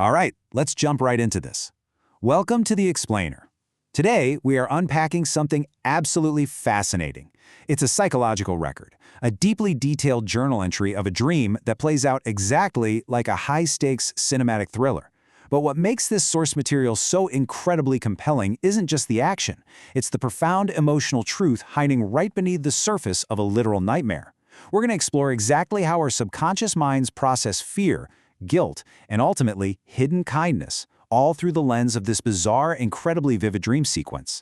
All right, let's jump right into this. Welcome to The Explainer. Today, we are unpacking something absolutely fascinating. It's a psychological record, a deeply detailed journal entry of a dream that plays out exactly like a high-stakes cinematic thriller. But what makes this source material so incredibly compelling isn't just the action. It's the profound emotional truth hiding right beneath the surface of a literal nightmare. We're going to explore exactly how our subconscious minds process fear, guilt, and ultimately hidden kindness, all through the lens of this bizarre, incredibly vivid dream sequence.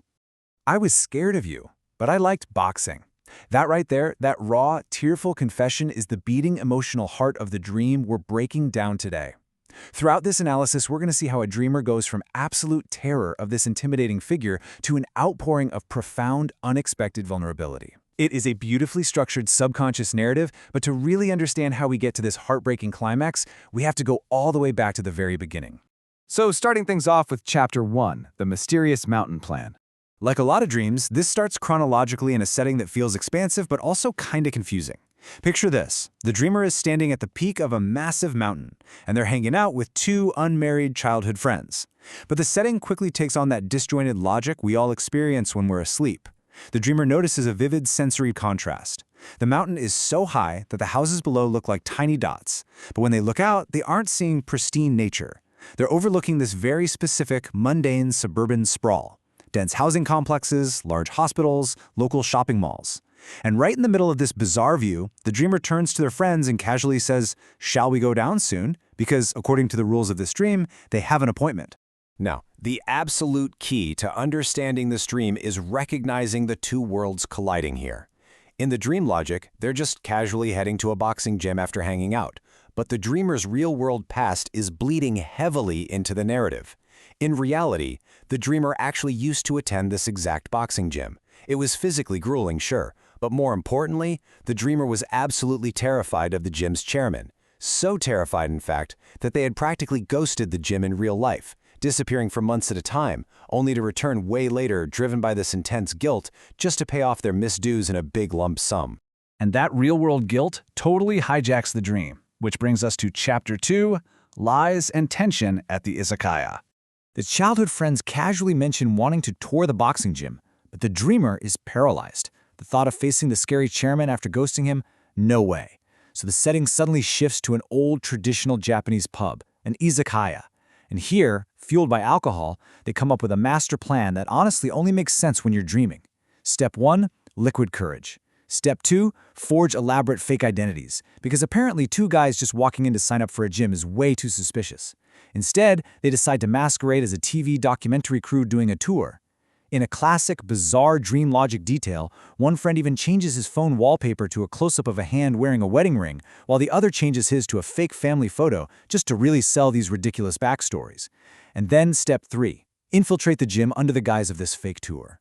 I was scared of you, but I liked boxing. That right there, that raw, tearful confession is the beating emotional heart of the dream we're breaking down today. Throughout this analysis, we're going to see how a dreamer goes from absolute terror of this intimidating figure to an outpouring of profound, unexpected vulnerability. It is a beautifully structured subconscious narrative, but to really understand how we get to this heartbreaking climax, we have to go all the way back to the very beginning. So starting things off with Chapter 1, The Mysterious Mountain Plan. Like a lot of dreams, this starts chronologically in a setting that feels expansive but also kinda confusing. Picture this. The dreamer is standing at the peak of a massive mountain, and they're hanging out with two unmarried childhood friends. But the setting quickly takes on that disjointed logic we all experience when we're asleep. The dreamer notices a vivid sensory contrast. The mountain is so high that the houses below look like tiny dots, but when they look out, they aren't seeing pristine nature. They're overlooking this very specific, mundane suburban sprawl. Dense housing complexes, large hospitals, local shopping malls. And right in the middle of this bizarre view, the dreamer turns to their friends and casually says, "Shall we go down soon?" Because, according to the rules of this dream, they have an appointment. Now, the absolute key to understanding this dream is recognizing the two worlds colliding here. In the dream logic, they're just casually heading to a boxing gym after hanging out, but the dreamer's real-world past is bleeding heavily into the narrative. In reality, the dreamer actually used to attend this exact boxing gym. It was physically grueling, sure, but more importantly, the dreamer was absolutely terrified of the gym's chairman. So terrified, in fact, that they had practically ghosted the gym in real life, disappearing for months at a time, only to return way later driven by this intense guilt just to pay off their missed dues in a big lump sum. And that real-world guilt totally hijacks the dream, which brings us to Chapter 2, Lies and Tension at the Izakaya. The childhood friends casually mention wanting to tour the boxing gym, but the dreamer is paralyzed. The thought of facing the scary chairman after ghosting him? No way. So the setting suddenly shifts to an old traditional Japanese pub, an izakaya. And here, fueled by alcohol, they come up with a master plan that honestly only makes sense when you're dreaming. Step 1, liquid courage. Step 2, forge elaborate fake identities, because apparently two guys just walking in to sign up for a gym is way too suspicious. Instead, they decide to masquerade as a TV documentary crew doing a tour. In a classic, bizarre dream logic detail, one friend even changes his phone wallpaper to a close-up of a hand wearing a wedding ring, while the other changes his to a fake family photo just to really sell these ridiculous backstories. And then Step 3, infiltrate the gym under the guise of this fake tour.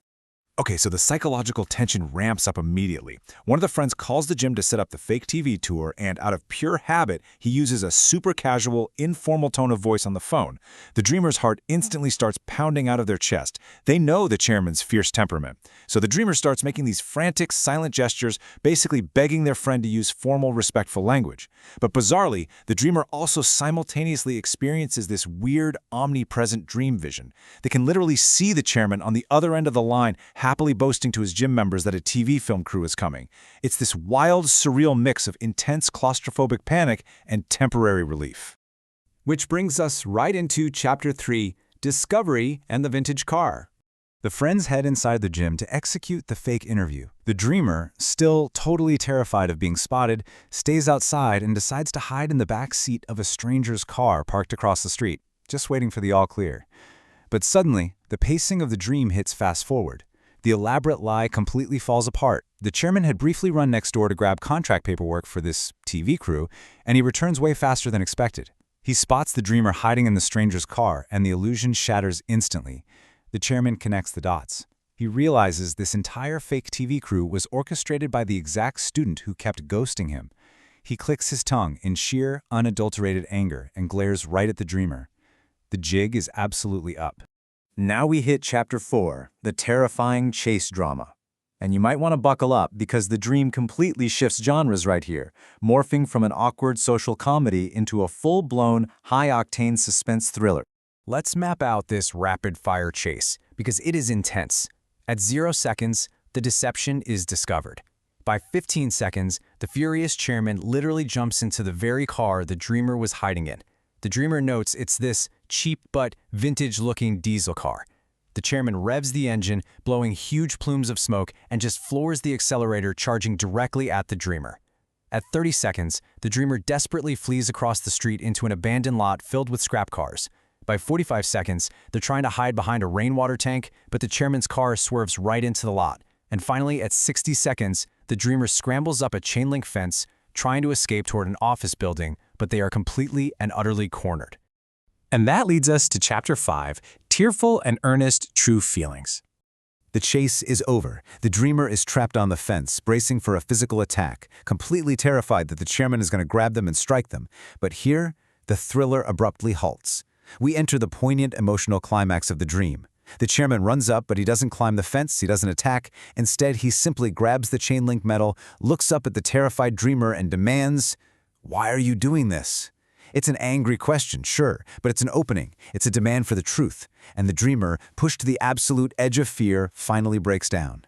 Okay, so the psychological tension ramps up immediately. One of the friends calls the gym to set up the fake TV tour, and out of pure habit, he uses a super casual, informal tone of voice on the phone. The dreamer's heart instantly starts pounding out of their chest. They know the chairman's fierce temperament. So the dreamer starts making these frantic, silent gestures, basically begging their friend to use formal, respectful language. But bizarrely, the dreamer also simultaneously experiences this weird, omnipresent dream vision. They can literally see the chairman on the other end of the line, happily boasting to his gym members that a TV film crew is coming. It's this wild, surreal mix of intense claustrophobic panic and temporary relief. Which brings us right into Chapter 3, Discovery and the Vintage Car. The friends head inside the gym to execute the fake interview. The dreamer, still totally terrified of being spotted, stays outside and decides to hide in the back seat of a stranger's car parked across the street, just waiting for the all-clear. But suddenly, the pacing of the dream hits fast forward. The elaborate lie completely falls apart. The chairman had briefly run next door to grab contract paperwork for this TV crew, and he returns way faster than expected. He spots the dreamer hiding in the stranger's car, and the illusion shatters instantly. The chairman connects the dots. He realizes this entire fake TV crew was orchestrated by the exact student who kept ghosting him. He clicks his tongue in sheer, unadulterated anger and glares right at the dreamer. The jig is absolutely up. Now we hit Chapter 4, the terrifying chase drama. And you might want to buckle up because the dream completely shifts genres right here, morphing from an awkward social comedy into a full-blown, high-octane suspense thriller. Let's map out this rapid-fire chase, because it is intense. At 0 seconds, the deception is discovered. By 15 seconds, the furious chairman literally jumps into the very car the dreamer was hiding in. The dreamer notes it's this cheap but vintage-looking diesel car. The chairman revs the engine, blowing huge plumes of smoke, and just floors the accelerator, charging directly at the dreamer. At 30 seconds, the dreamer desperately flees across the street into an abandoned lot filled with scrap cars. By 45 seconds, they're trying to hide behind a rainwater tank, but the chairman's car swerves right into the lot. And finally, at 60 seconds, the dreamer scrambles up a chain-link fence, trying to escape toward an office building, but they are completely and utterly cornered. And that leads us to Chapter 5, Tearful and Earnest True Feelings. The chase is over. The dreamer is trapped on the fence, bracing for a physical attack, completely terrified that the chairman is going to grab them and strike them. But here, the thriller abruptly halts. We enter the poignant emotional climax of the dream. The chairman runs up, but he doesn't climb the fence, he doesn't attack. Instead, he simply grabs the chain-link metal, looks up at the terrified dreamer, and demands, "Why are you doing this?" It's an angry question, sure, but it's an opening. It's a demand for the truth. And the dreamer, pushed to the absolute edge of fear, finally breaks down.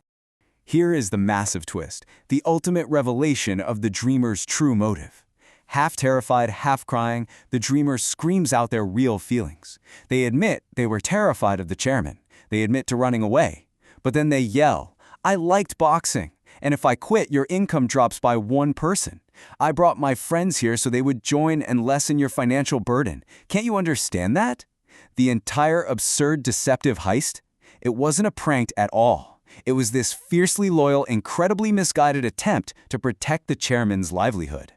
Here is the massive twist, the ultimate revelation of the dreamer's true motive. Half terrified, half crying, the dreamer screams out their real feelings. They admit they were terrified of the chairman. They admit to running away. But then they yell, "I liked boxing, and if I quit, your income drops by one person. I brought my friends here so they would join and lessen your financial burden. Can't you understand that?" The entire absurd, deceptive heist? It wasn't a prank at all. It was this fiercely loyal, incredibly misguided attempt to protect the chairman's livelihood.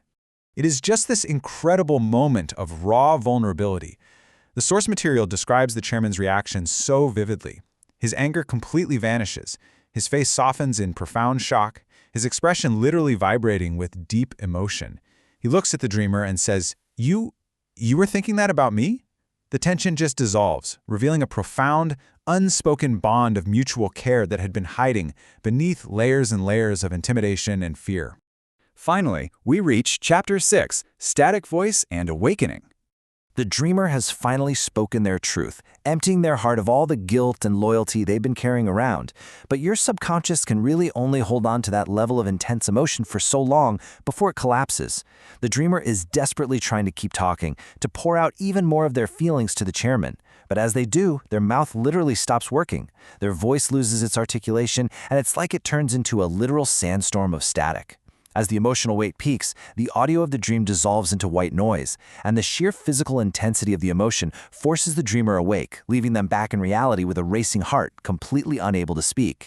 It is just this incredible moment of raw vulnerability. The source material describes the chairman's reaction so vividly. His anger completely vanishes. His face softens in profound shock, his expression literally vibrating with deep emotion. He looks at the dreamer and says, You were thinking that about me?" The tension just dissolves, revealing a profound, unspoken bond of mutual care that had been hiding beneath layers and layers of intimidation and fear. Finally, we reach Chapter 6, Static Voice and Awakening. The dreamer has finally spoken their truth, emptying their heart of all the guilt and loyalty they've been carrying around. But your subconscious can really only hold on to that level of intense emotion for so long before it collapses. The dreamer is desperately trying to keep talking, to pour out even more of their feelings to the chairman. But as they do, their mouth literally stops working. Their voice loses its articulation, and it's like it turns into a literal sandstorm of static. As the emotional weight peaks, the audio of the dream dissolves into white noise, and the sheer physical intensity of the emotion forces the dreamer awake, leaving them back in reality with a racing heart, completely unable to speak.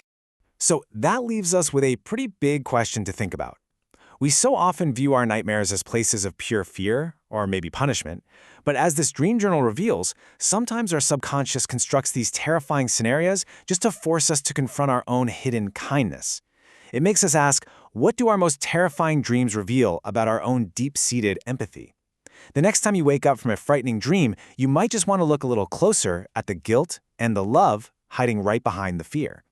So that leaves us with a pretty big question to think about. We so often view our nightmares as places of pure fear, or maybe punishment, but as this dream journal reveals, sometimes our subconscious constructs these terrifying scenarios just to force us to confront our own hidden kindness. It makes us ask, what do our most terrifying dreams reveal about our own deep-seated empathy? The next time you wake up from a frightening dream, you might just want to look a little closer at the guilt and the love hiding right behind the fear.